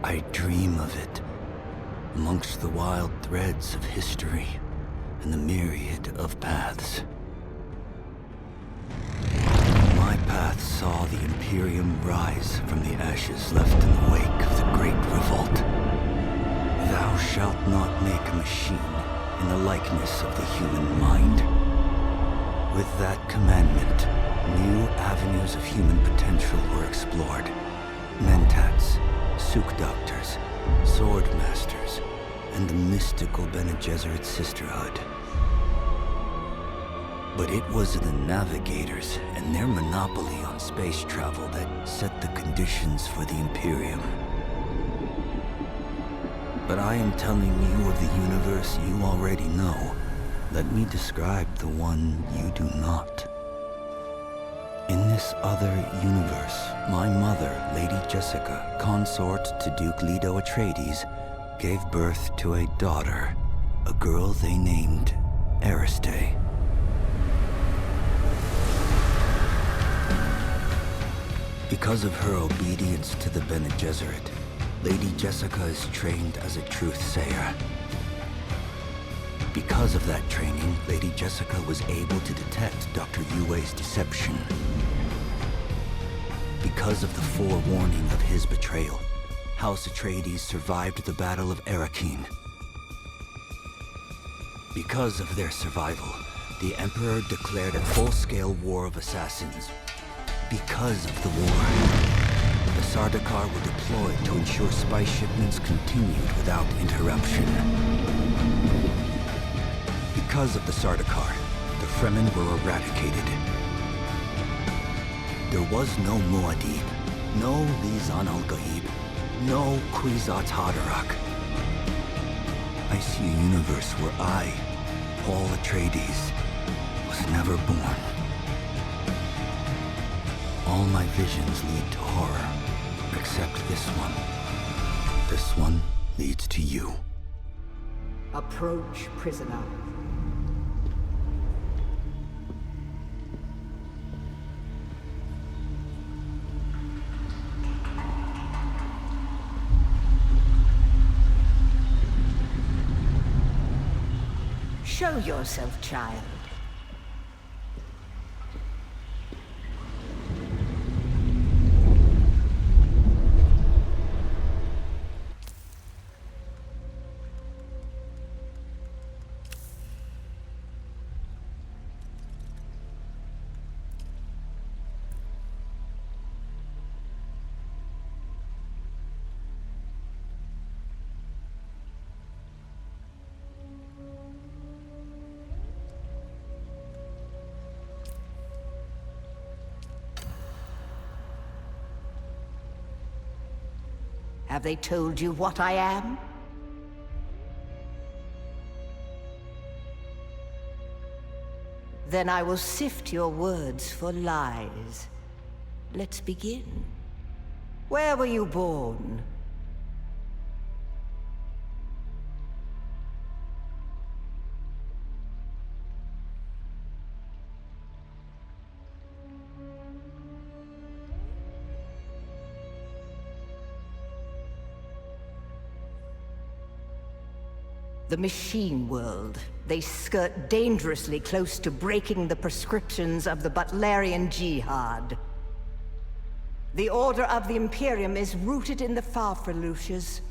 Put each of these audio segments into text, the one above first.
I dream of it, amongst the wild threads of history and the myriad of paths. My path saw the Imperium rise from the ashes left in the wake of the Great Revolt. Thou shalt not make a machine in the likeness of the human mind. With that commandment, new avenues of human potential were explored. Mentats, Suk Doctors, Sword Masters, and the mystical Bene Gesserit Sisterhood. But it was the navigators and their monopoly on space travel that set the conditions for the Imperium. But I am telling you of the universe you already know. Let me describe the one you do not. In this other universe, my mother, Lady Jessica, consort to Duke Leto Atreides, gave birth to a daughter, a girl they named Ariste. Because of her obedience to the Bene Gesserit, Lady Jessica is trained as a truth-sayer. Because of that training, Lady Jessica was able to detect Dr. Yue's deception. Because of the forewarning of his betrayal, House Atreides survived the Battle of Arrakeen. Because of their survival, the Emperor declared a full-scale war of assassins. Because of the war, the Sardaukar were deployed to ensure spice shipments continued without interruption. Because of the Sardaukar, the Fremen were eradicated. There was no Muad'Dib, no Lisan al-Gaib, no Kwisatz Haderach. I see a universe where I, Paul Atreides, was never born. All my visions lead to horror, except this one. This one leads to you. Approach, prisoner. Show yourself, child. Have they told you what I am? Then I will sift your words for lies. Let's begin. Where were you born? The machine world. They skirt dangerously close to breaking the prescriptions of the Butlerian Jihad. The order of the Imperium is rooted in the Farfreluches.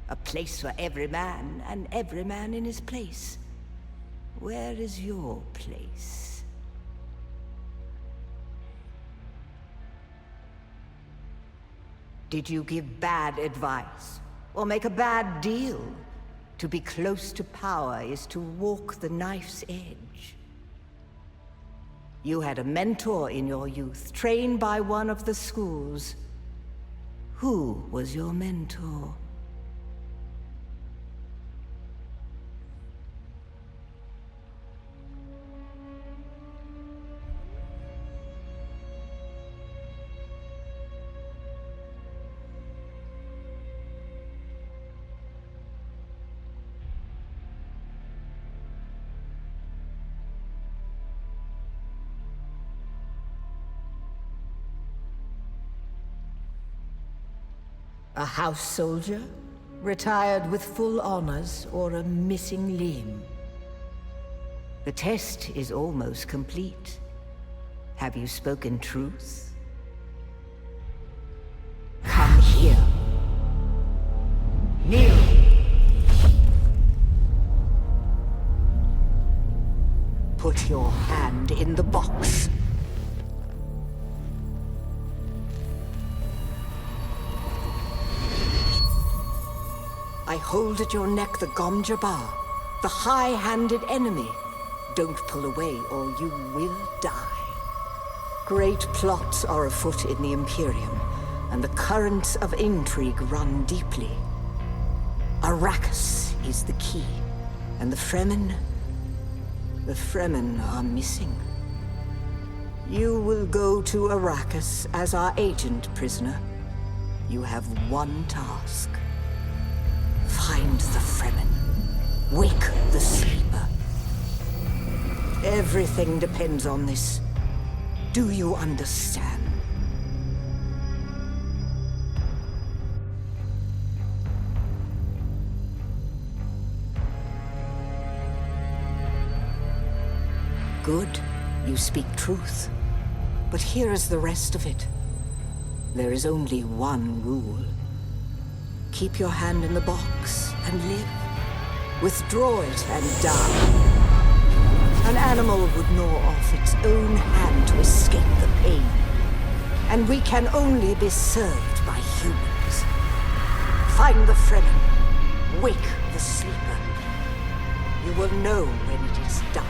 A place for every man, and every man in his place. Where is your place? Did you give bad advice? Or make a bad deal? To be close to power is to walk the knife's edge. You had a mentor in your youth, trained by one of the schools. Who was your mentor? A house soldier? Retired with full honors, or a missing limb? The test is almost complete. Have you spoken truth? Come here. Kneel! Put your hand in the box. I hold at your neck the Gom Jabbar, the high-handed enemy. Don't pull away or you will die. Great plots are afoot in the Imperium, and the currents of intrigue run deeply. Arrakis is the key, and the Fremen are missing. You will go to Arrakis as our agent, prisoner. You have one task. Find the Fremen. Wake the sleeper. Everything depends on this. Do you understand? Good. You speak truth. But here is the rest of it. There is only one rule. Keep your hand in the box and live. Withdraw it and die. An animal would gnaw off its own hand to escape the pain. And we can only be served by humans. Find the Fremen. Wake the sleeper. You will know when it is done.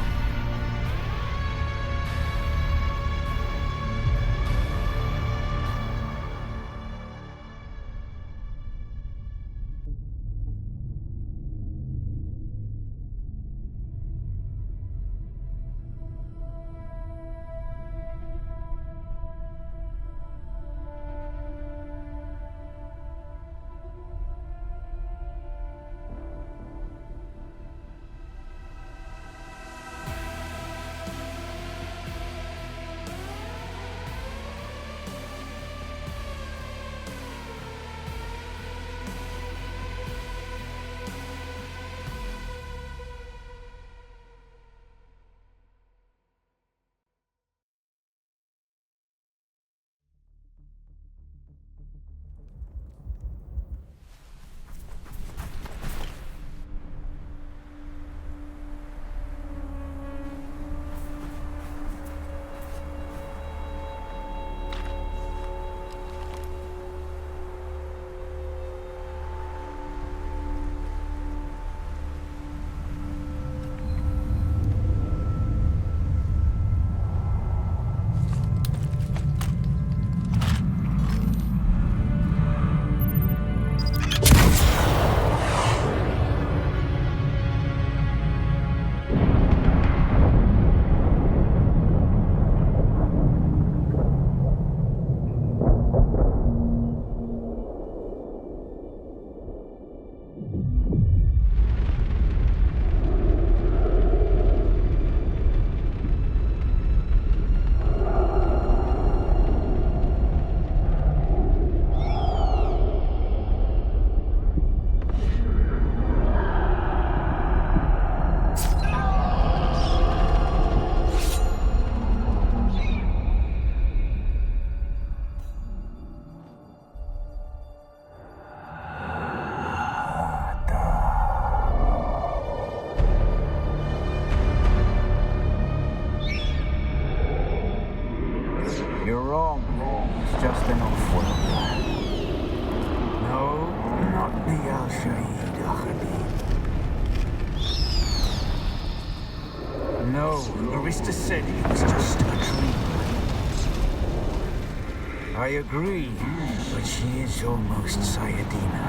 You're wrong. It's just an off-world plan. No, not the Al-Shaheed Ahadid. No, Arista said it was just a dream. I agree, but she is almost Sayadina.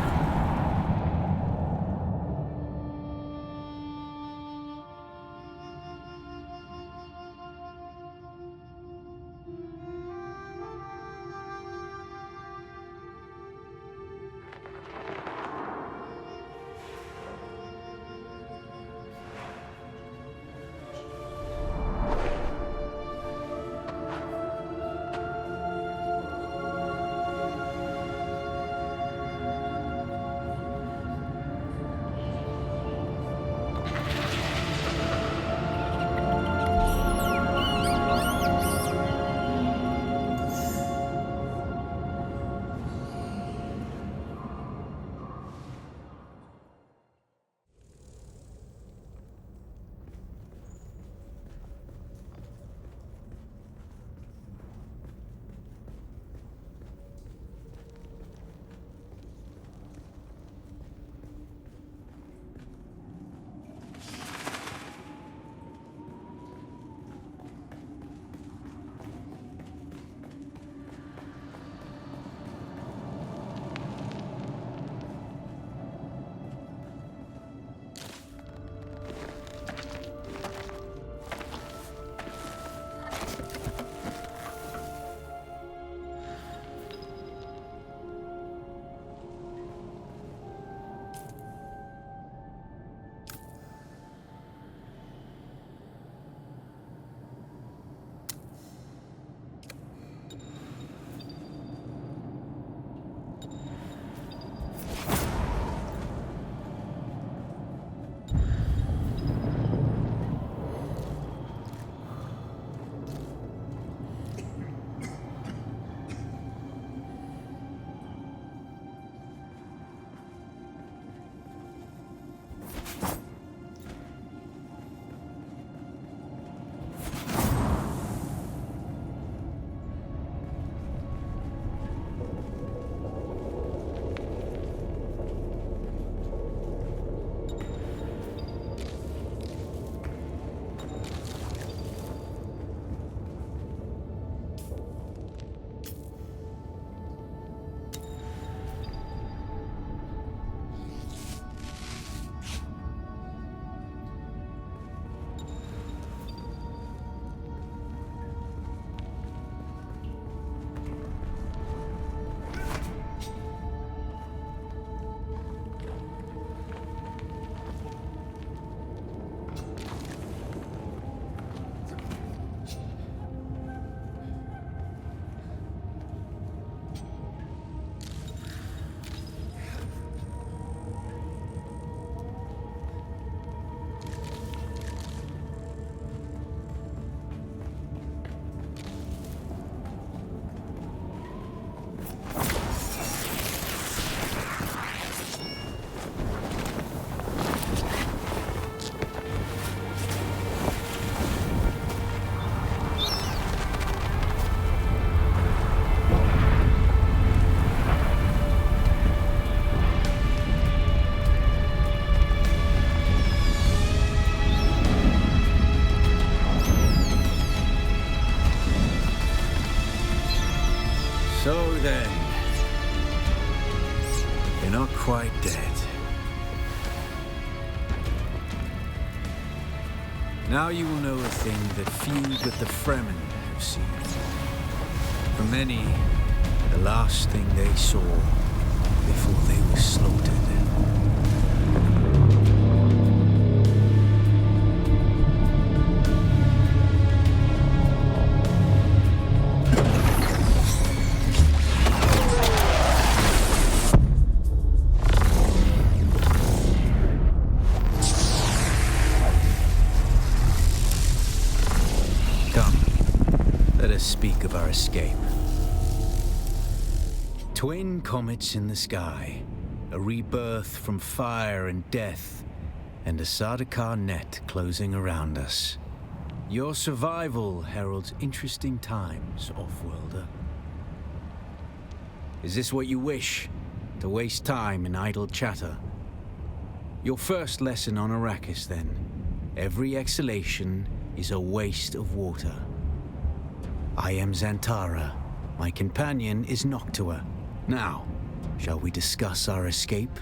You're not quite dead. Now you will know a thing that few but the fremen have seen. For many, the last thing they saw before they were slaughtered. Speak of our escape. Twin comets in the sky, a rebirth from fire and death, and a Sardaukar net closing around us. Your survival heralds interesting times, Offworlder. Is this what you wish? To waste time in idle chatter? Your first lesson on Arrakis, then. Every exhalation is a waste of water. I am Xantara. My companion is Noctua. Now, shall we discuss our escape?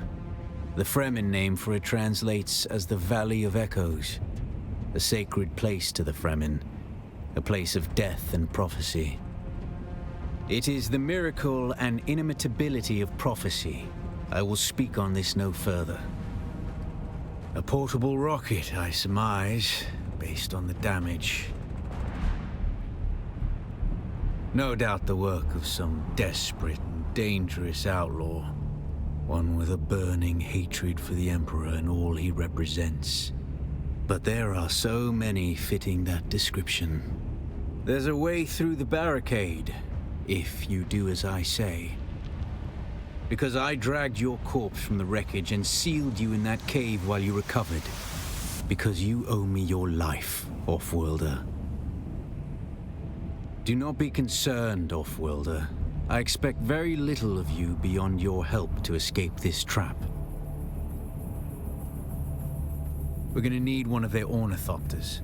The Fremen name for it translates as the Valley of Echoes, a sacred place to the Fremen, a place of death and prophecy. It is the miracle and inimitability of prophecy. I will speak on this no further. A portable rocket, I surmise, based on the damage. No doubt the work of some desperate and dangerous outlaw. One with a burning hatred for the Emperor and all he represents. But there are so many fitting that description. There's a way through the barricade, if you do as I say. Because I dragged your corpse from the wreckage and sealed you in that cave while you recovered. Because you owe me your life, Offworlder. Do not be concerned, Offworlder. I expect very little of you beyond your help to escape this trap. We're gonna need one of their ornithopters.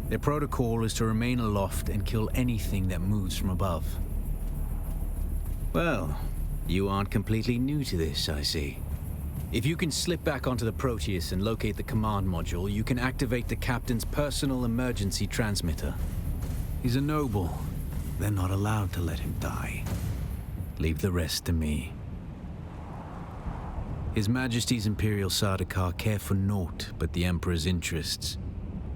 Their protocol is to remain aloft and kill anything that moves from above. Well, you aren't completely new to this, I see. If you can slip back onto the Proteus and locate the command module, you can activate the captain's personal emergency transmitter. He's a noble. They're not allowed to let him die. Leave the rest to me. His Majesty's Imperial Sardaukar care for naught but the Emperor's interests,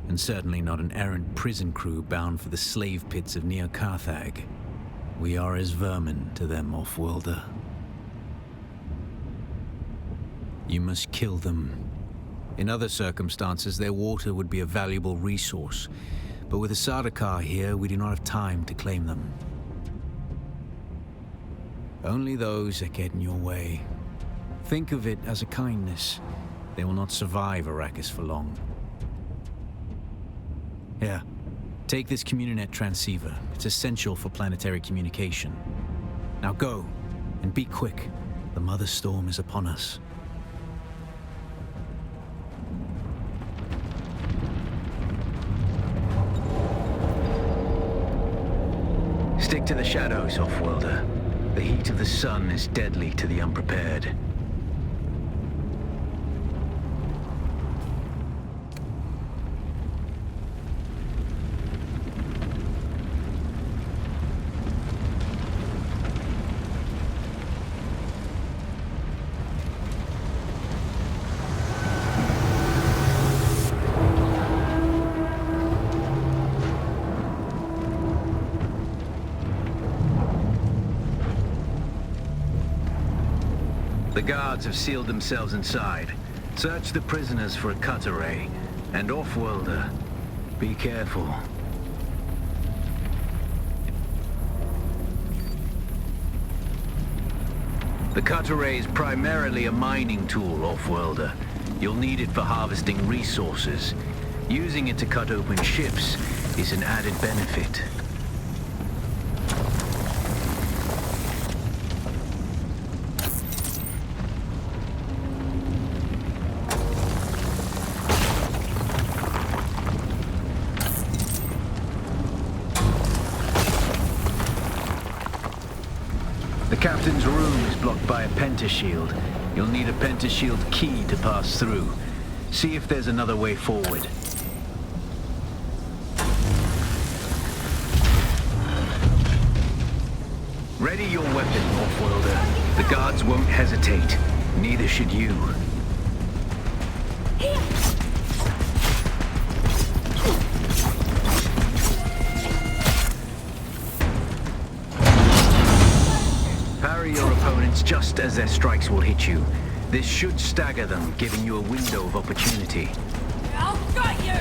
and certainly not an errant prison crew bound for the slave pits of Neo Carthag. We are as vermin to them, Offworlder. You must kill them. In other circumstances, their water would be a valuable resource. But with the Sardaukar here, we do not have time to claim them. Only those that get in your way. Think of it as a kindness. They will not survive Arrakis for long. Here, take this Communinet transceiver. It's essential for planetary communication. Now go, and be quick. The Mother Storm is upon us. Stick to the shadows, Offworlder. The heat of the sun is deadly to the unprepared. The guards have sealed themselves inside. Search the prisoners for a cut array. And Offworlder, be careful. The cut array is primarily a mining tool, Offworlder. You'll need it for harvesting resources. Using it to cut open ships is an added benefit. The captain's room is blocked by a pentashield. You'll need a pentashield key to pass through. See if there's another way forward. Ready your weapon, Off-worlder. The guards won't hesitate. Neither should you. Parry your opponents just as their strikes will hit you. This should stagger them, giving you a window of opportunity. I'll gut you!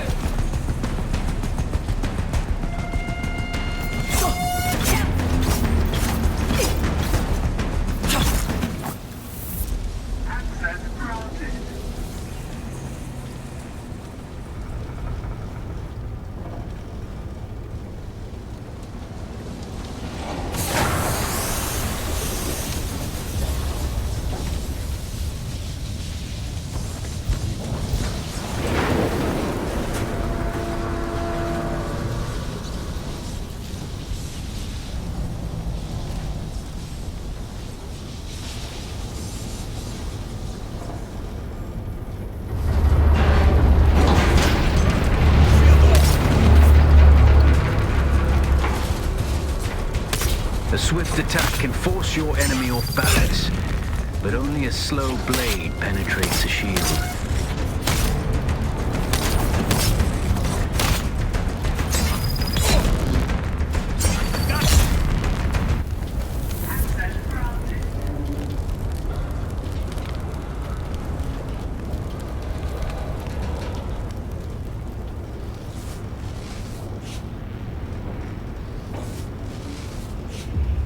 A swift attack can force your enemy off balance, but only a slow blade penetrates a shield.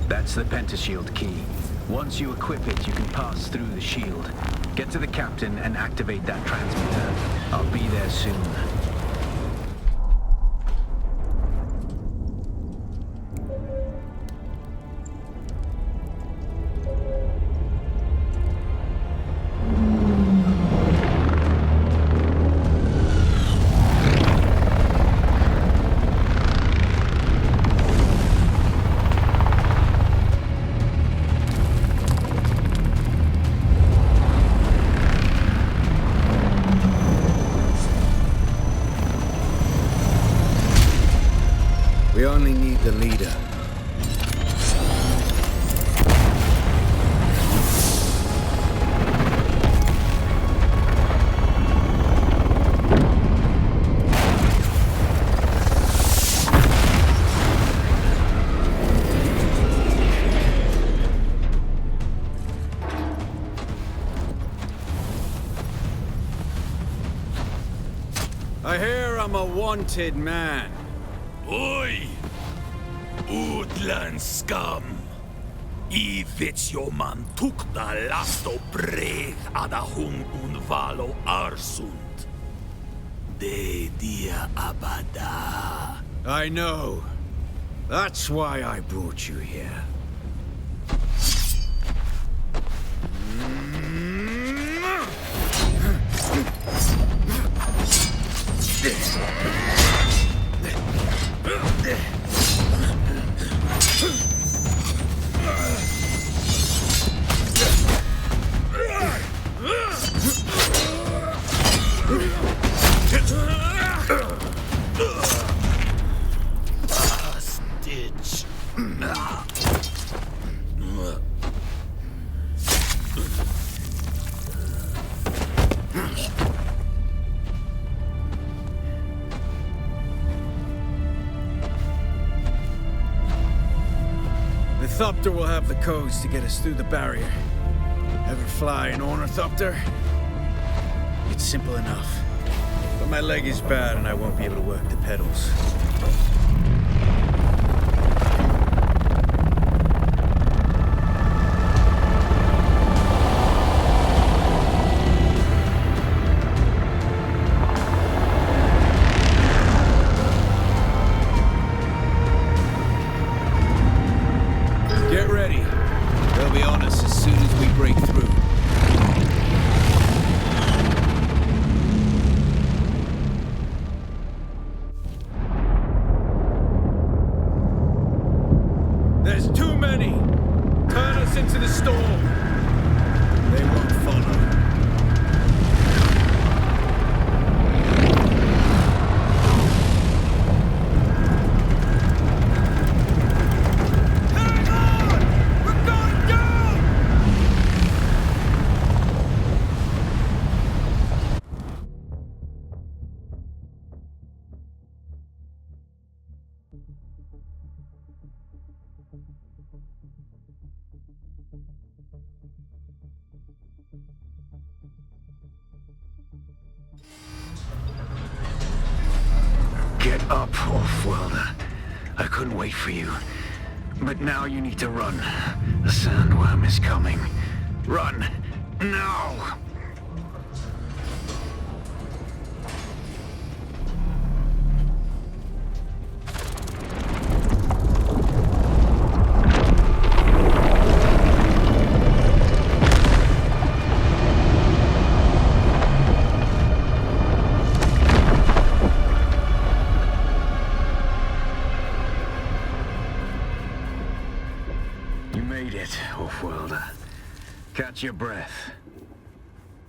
That's the pentashield key. Once you equip it, you can pass through the shield. Get to the captain and activate that transmitter. I'll be there soon. We only need the leader. I hear I'm a wanted man. Oi! Utland scum! I man tukta lasto breg ada hung un valo arsund. De dia abada. I know. That's why I brought you here. Stitch. The Thopter will have the codes to get us through the barrier. Ever fly an ornithopter? It's simple enough. But my leg is bad and I won't be able to work the pedals. Get ready. They'll be on us as soon as we break through. There's too many! Turn us into the storm! They won't follow. up, Off-Worlder. I couldn't wait for you. But now you need to run. The sandworm is coming. Run! Now! Off-Worlder. Catch your breath.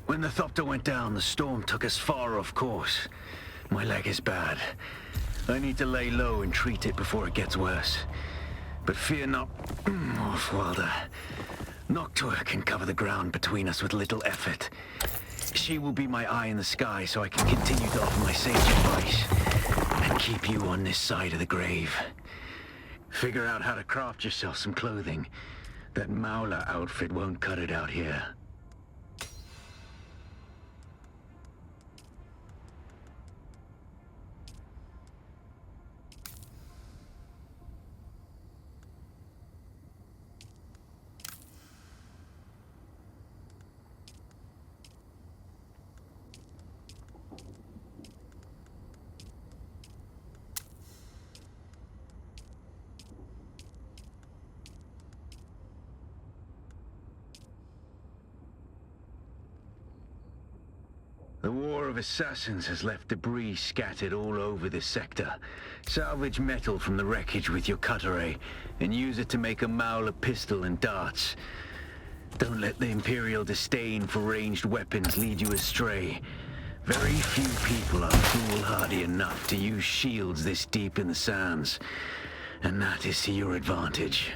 When the Thopter went down, the storm took us far off course. My leg is bad. I need to lay low and treat it before it gets worse. But fear not, Off-Worlder. Noctua can cover the ground between us with little effort. She will be my eye in the sky so I can continue to offer my sage advice and keep you on this side of the grave. Figure out how to craft yourself some clothing. That Mauler outfit won't cut it out here. The War of Assassins has left debris scattered all over this sector. Salvage metal from the wreckage with your cutter and use it to make a Mauler pistol and darts. Don't let the Imperial disdain for ranged weapons lead you astray. Very few people are foolhardy enough to use shields this deep in the sands, and that is to your advantage.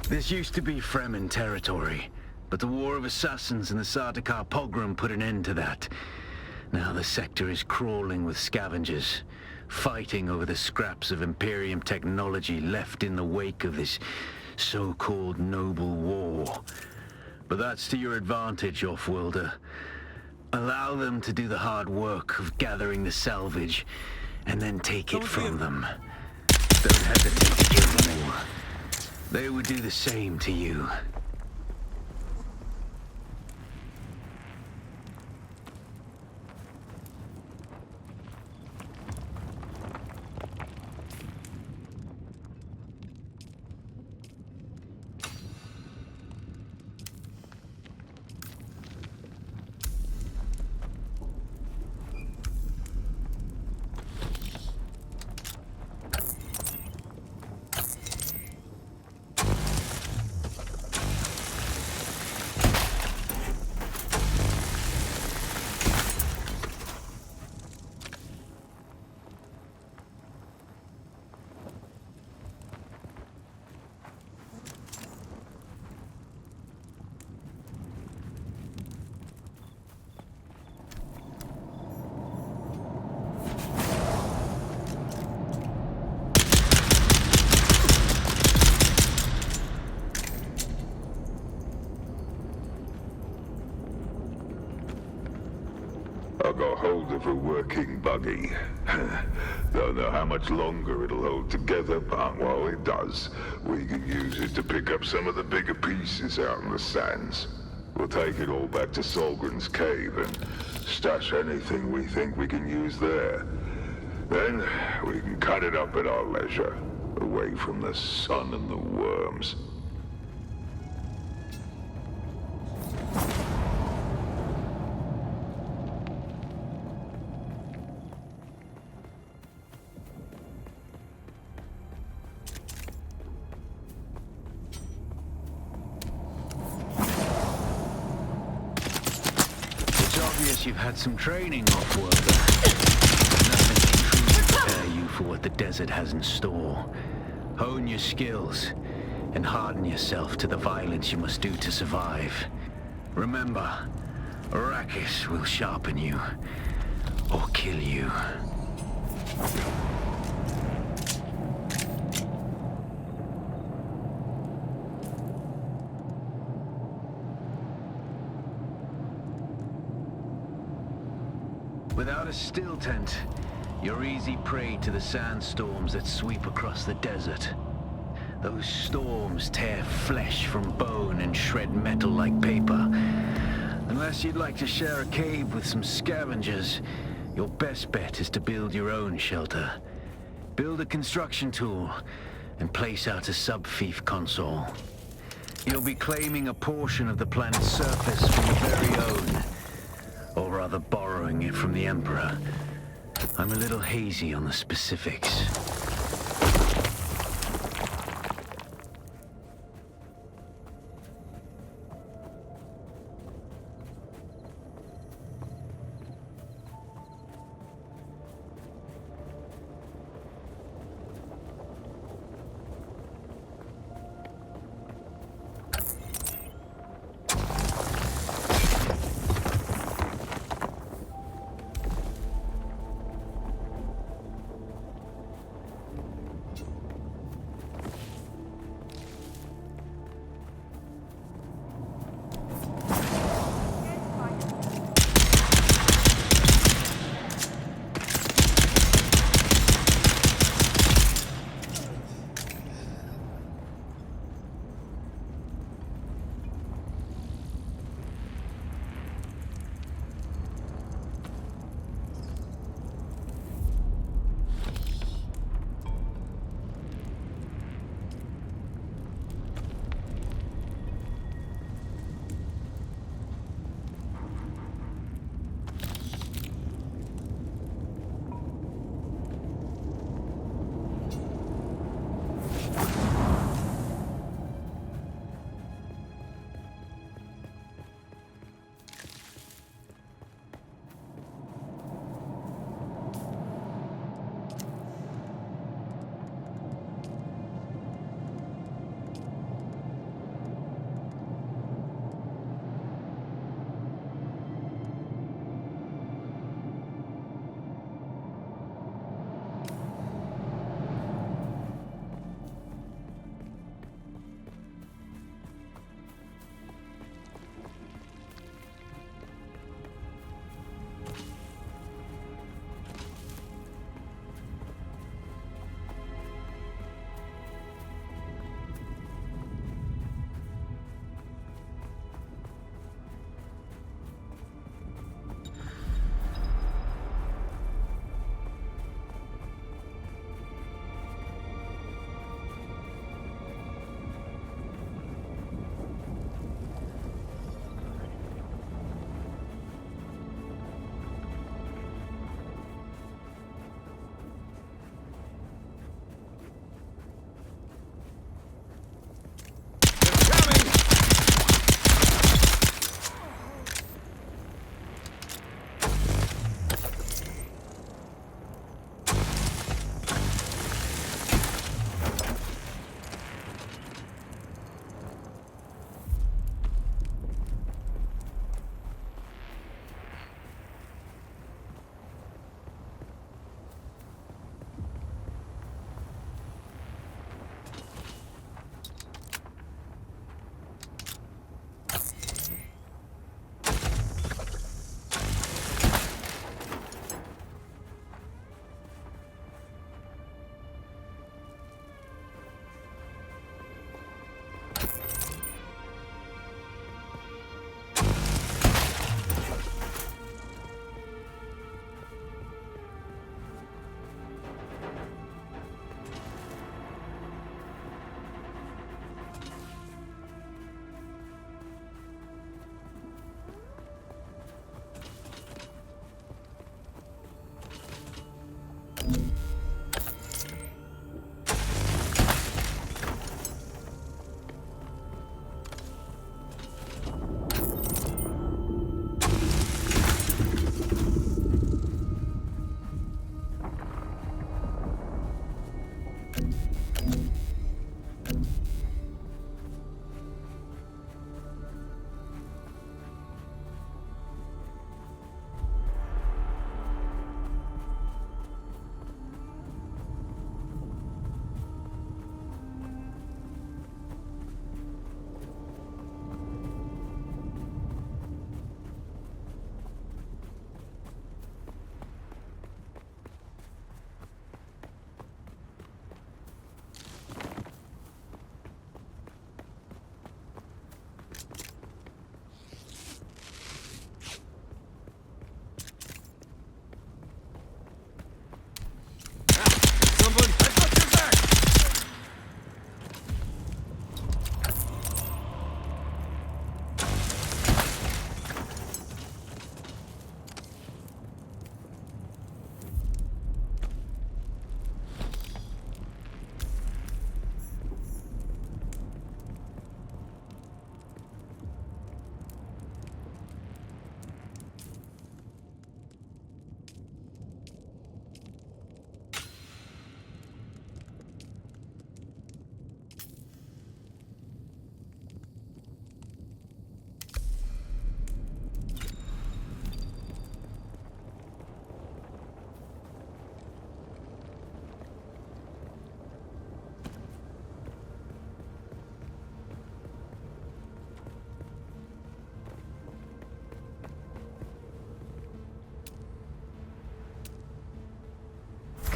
This used to be Fremen territory, but the War of Assassins and the Sardaukar pogrom put an end to that. Now the sector is crawling with scavengers, fighting over the scraps of Imperium technology left in the wake of this so-called noble war. But that's to your advantage, Off-Worlder. Allow them to do the hard work of gathering the salvage, and then take it from them. Don't hesitate to kill them all. They would do the same to you. got hold of a working buggy. Don't know how much longer it'll hold together, but while it does, we can use it to pick up some of the bigger pieces out in the sands. We'll take it all back to Solgren's cave and stash anything we think we can use there. Then we can cut it up at our leisure, away from the sun and the worms. You've had some training, off-worker. Nothing can truly prepare you for what the desert has in store. Hone your skills, and harden yourself to the violence you must do to survive. Remember, Arrakis will sharpen you, or kill you. Without a still tent, you're easy prey to the sandstorms that sweep across the desert. Those storms tear flesh from bone and shred metal like paper. Unless you'd like to share a cave with some scavengers, your best bet is to build your own shelter. Build a construction tool and place out a sub-fief console. You'll be claiming a portion of the planet's surface for your very own. Or rather borrowing it from the Emperor. I'm a little hazy on the specifics.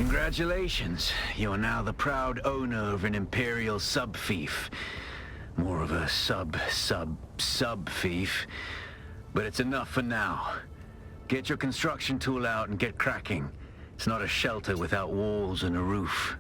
Congratulations. You're now the proud owner of an Imperial sub-fief. More of a sub-fief. But it's enough for now. Get your construction tool out and get cracking. It's not a shelter without walls and a roof.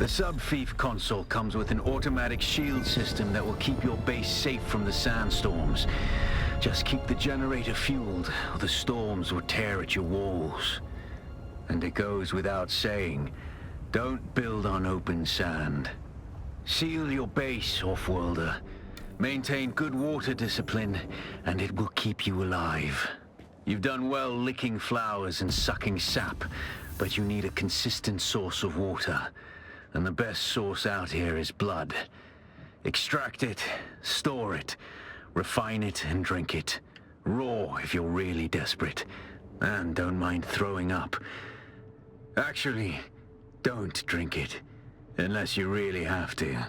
The sub-thief console comes with an automatic shield system that will keep your base safe from the sandstorms. Just keep the generator fueled, or the storms will tear at your walls. And it goes without saying, don't build on open sand. Seal your base, off-worlder. Maintain good water discipline, and it will keep you alive. You've done well licking flowers and sucking sap, but you need a consistent source of water. And the best source out here is blood. Extract it, store it, refine it, and drink it. Raw if you're really desperate. And don't mind throwing up. Actually, don't drink it, unless you really have to.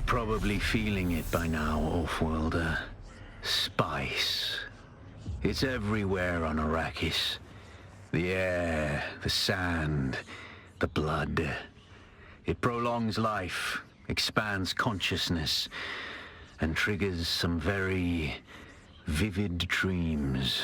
probably feeling it by now, Offworlder. Spice. It's everywhere on Arrakis. The air, the sand, the blood. It prolongs life, expands consciousness, and triggers some very vivid dreams.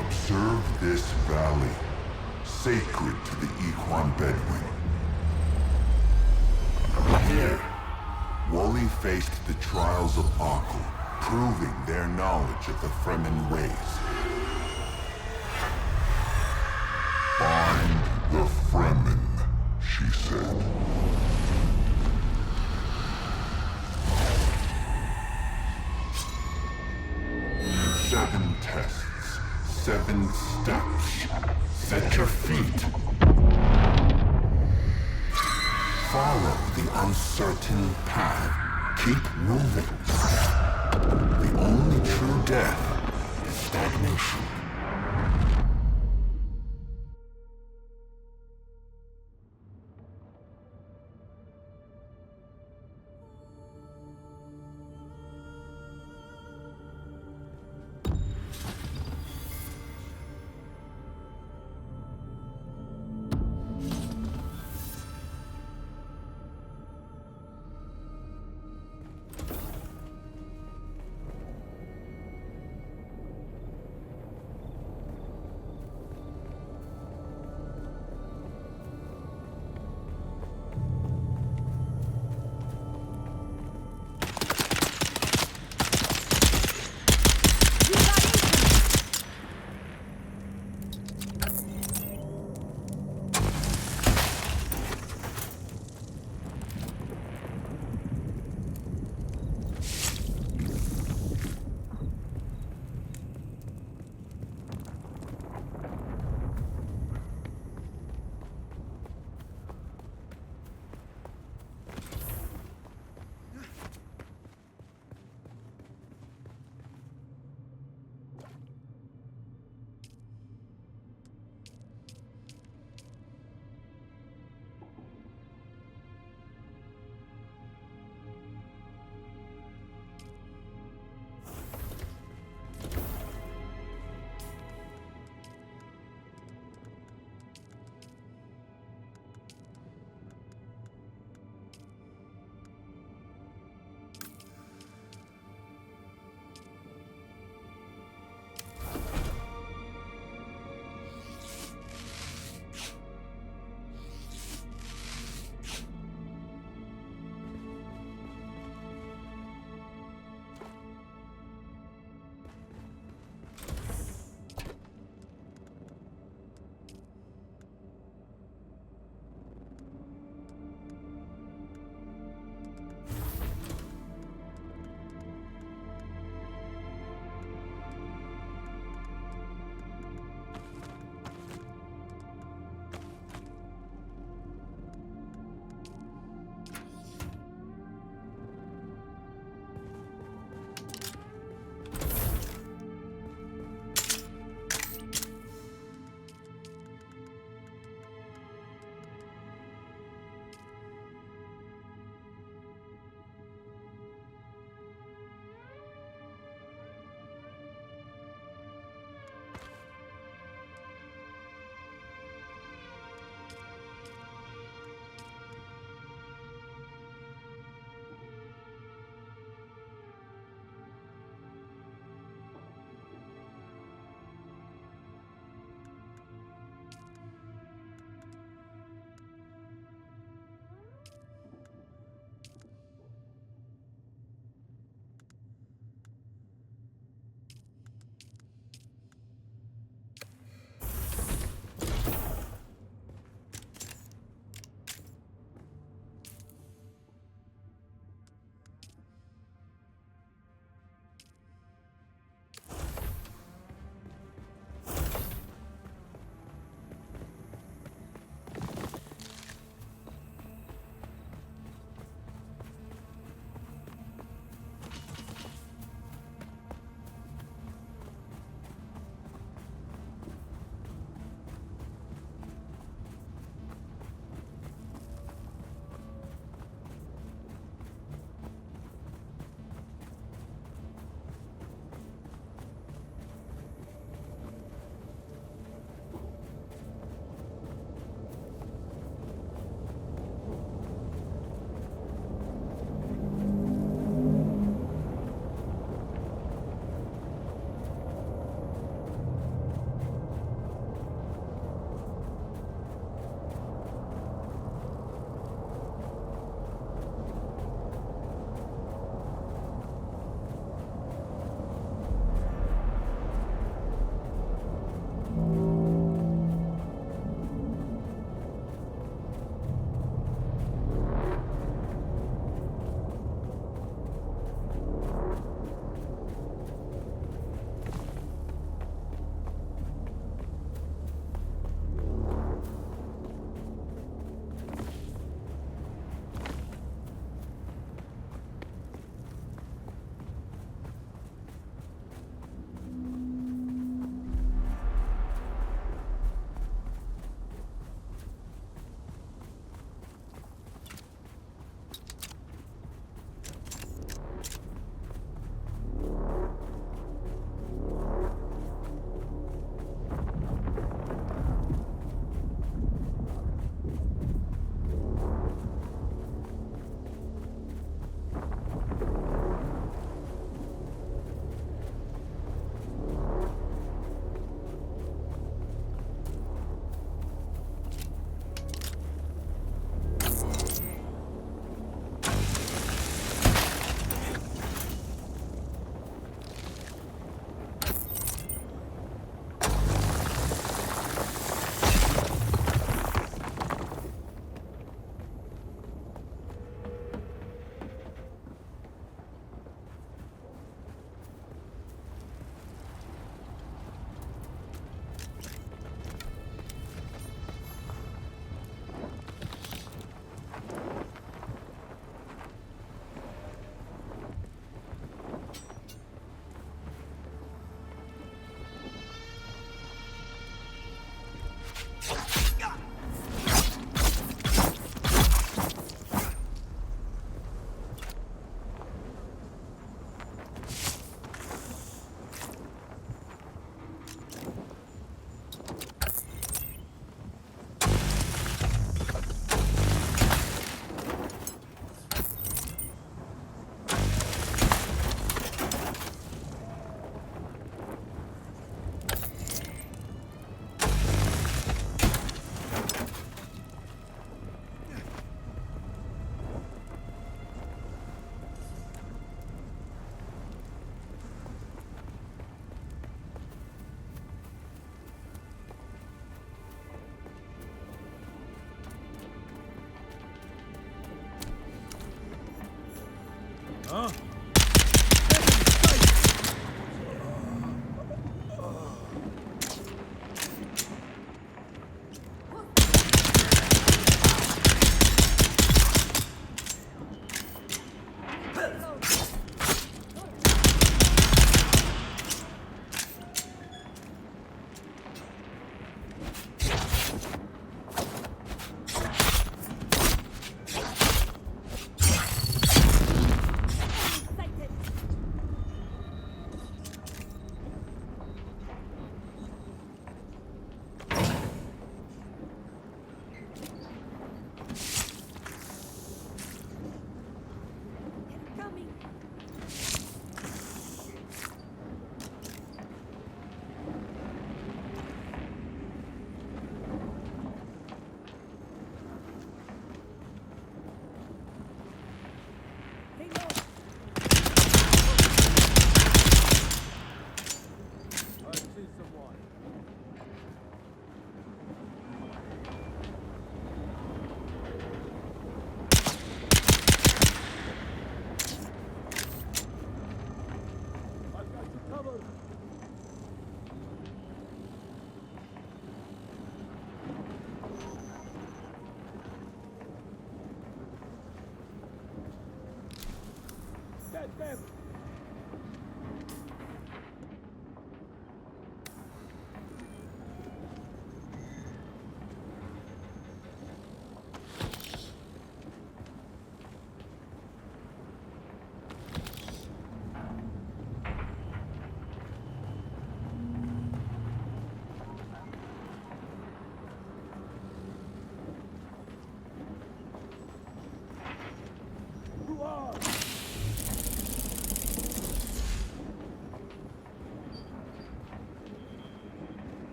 Observe this valley, sacred to the Ikhwan Bedouin. Here, Wally faced the trials of Akul, proving their knowledge of the Fremen ways. Find the Fremen, she said. Seven tests, 7 steps. Set your feet. Follow the uncertain path. Keep moving. The only true death is stagnation.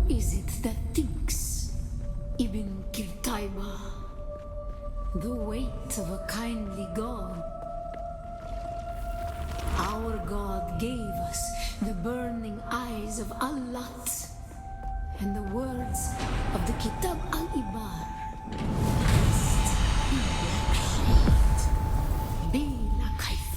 is it that thinks? Ibn Kirtaiba. The weight of a kindly God. Our God gave us the burning eyes of Allat and the words of the Kitab al-Ibar. Dressed in black shade. Bila Kaif.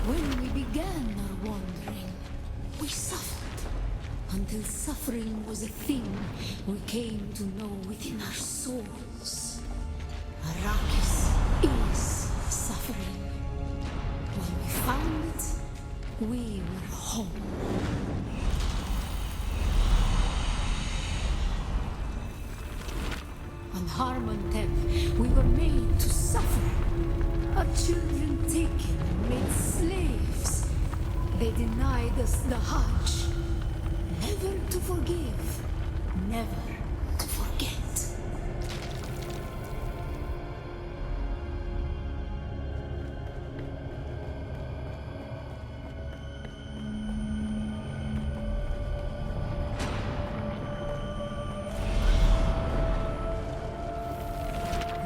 When we began our wandering, we suffered. Until suffering was a thing we came to know within our souls. Arrakis is suffering. When we found it, we were home. On Harmontep, we were made to suffer. Our children taken and made slaves. They denied us the Hajj. Never to forgive, never to forget.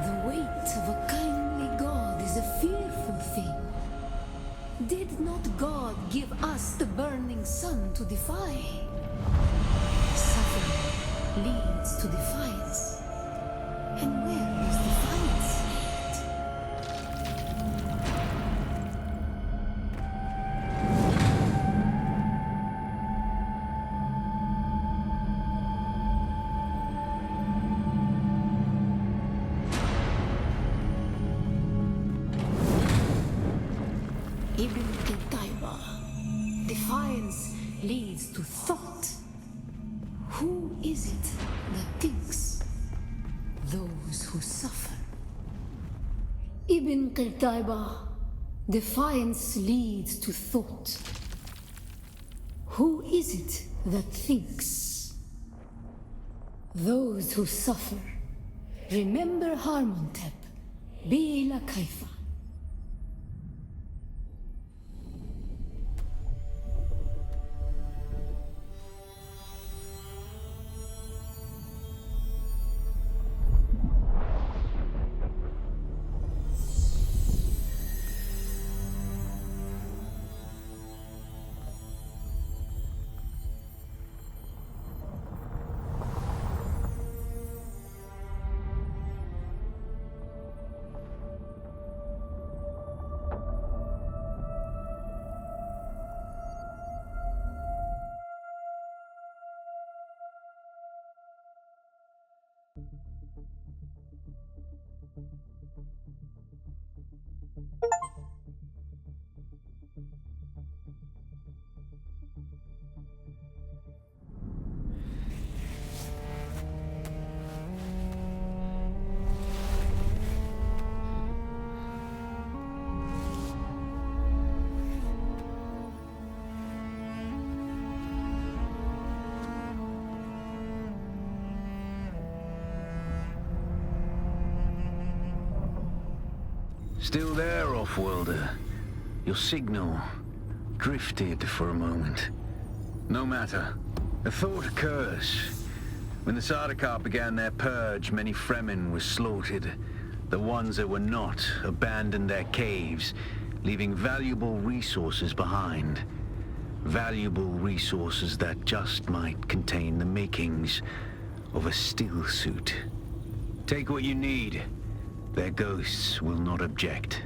The weight of a kindly God is a fearful thing. Did not God give us the burning sun to defy? Suffering leads to defiance. And where does defiance lead? Ibn Qutayba. Defiance leads to thought. Who is it that thinks? Those who suffer. Ibn Qutayba. Defiance leads to thought. Who is it that thinks? Those who suffer. Remember Harmontep. Bila Kaifa. Still there, off-worlder? Your signal drifted for a moment. No matter. A thought occurs. When the Sardaukar began their purge, many fremen were slaughtered. The ones that were not abandoned their caves, leaving valuable resources behind. Valuable resources that just might contain the makings of a still suit. Take what you need. Their ghosts will not object.